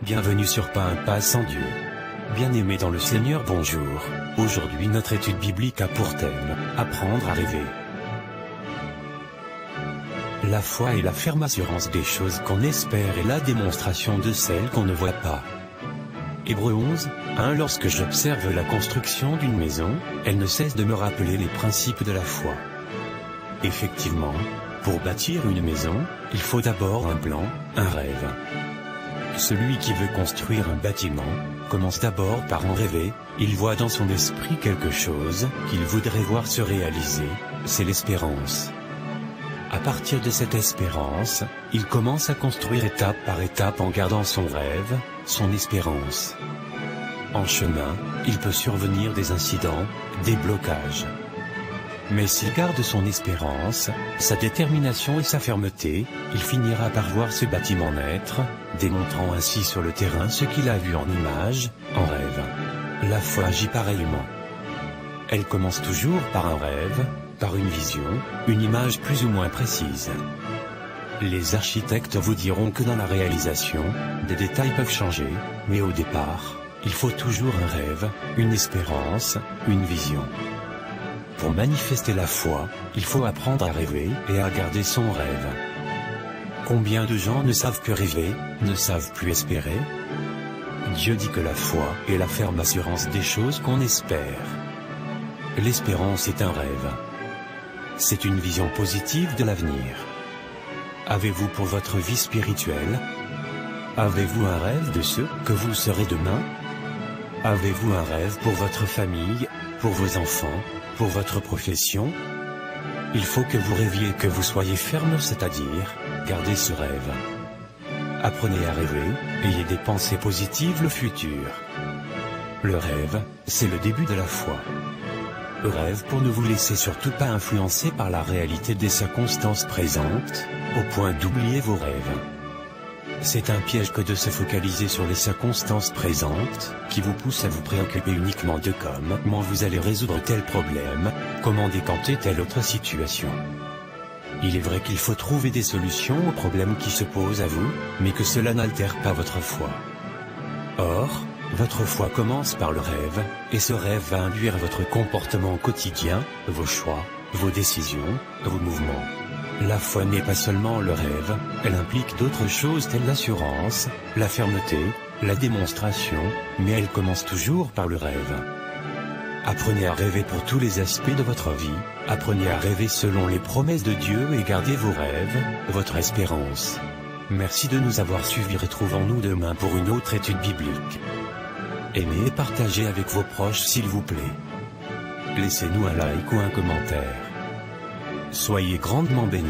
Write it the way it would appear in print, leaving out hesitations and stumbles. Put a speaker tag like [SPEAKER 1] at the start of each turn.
[SPEAKER 1] Bienvenue sur Pas un pas sans Dieu. Bien-aimés dans le Seigneur, bonjour. Aujourd'hui notre étude biblique a pour thème, apprendre à rêver. La foi est la ferme assurance des choses qu'on espère et la démonstration de celles qu'on ne voit pas. Hébreux 11, 1. Lorsque j'observe la construction d'une maison, elle ne cesse de me rappeler les principes de la foi. Effectivement, pour bâtir une maison, il faut d'abord un plan, un rêve. Celui qui veut construire un bâtiment, commence d'abord par en rêver, il voit dans son esprit quelque chose qu'il voudrait voir se réaliser, c'est l'espérance. À partir de cette espérance, il commence à construire étape par étape en gardant son rêve, son espérance. En chemin, il peut survenir des incidents, des blocages. Mais s'il garde son espérance, sa détermination et sa fermeté, il finira par voir ce bâtiment naître, démontrant ainsi sur le terrain ce qu'il a vu en image, en rêve. La foi agit pareillement. Elle commence toujours par un rêve, par une vision, une image plus ou moins précise. Les architectes vous diront que dans la réalisation, des détails peuvent changer, mais au départ, il faut toujours un rêve, une espérance, une vision. Pour manifester la foi, il faut apprendre à rêver et à garder son rêve. Combien de gens ne savent que rêver, ne savent plus espérer? Dieu dit que la foi est la ferme assurance des choses qu'on espère. L'espérance est un rêve. C'est une vision positive de l'avenir. Avez-vous pour votre vie spirituelle? Avez-vous un rêve de ce que vous serez demain? Avez-vous un rêve pour votre famille, pour vos enfants, pour votre profession? Il faut que vous rêviez, que vous soyez ferme, c'est-à-dire, gardez ce rêve. Apprenez à rêver, ayez des pensées positives le futur. Le rêve, c'est le début de la foi. Rêve pour ne vous laisser surtout pas influencer par la réalité des circonstances présentes, au point d'oublier vos rêves. C'est un piège que de se focaliser sur les circonstances présentes, qui vous pousse à vous préoccuper uniquement de comment vous allez résoudre tel problème, comment décanter telle autre situation. Il est vrai qu'il faut trouver des solutions aux problèmes qui se posent à vous, mais que cela n'altère pas votre foi. Or, votre foi commence par le rêve, et ce rêve va induire votre comportement quotidien, vos choix, vos décisions, vos mouvements. La foi n'est pas seulement le rêve, elle implique d'autres choses telles l'assurance, la fermeté, la démonstration, mais elle commence toujours par le rêve. Apprenez à rêver pour tous les aspects de votre vie, apprenez à rêver selon les promesses de Dieu et gardez vos rêves, votre espérance. Merci de nous avoir suivis, retrouvons-nous demain pour une autre étude biblique. Aimez et partagez avec vos proches s'il vous plaît. Laissez-nous un like ou un commentaire. Soyez grandement bénis.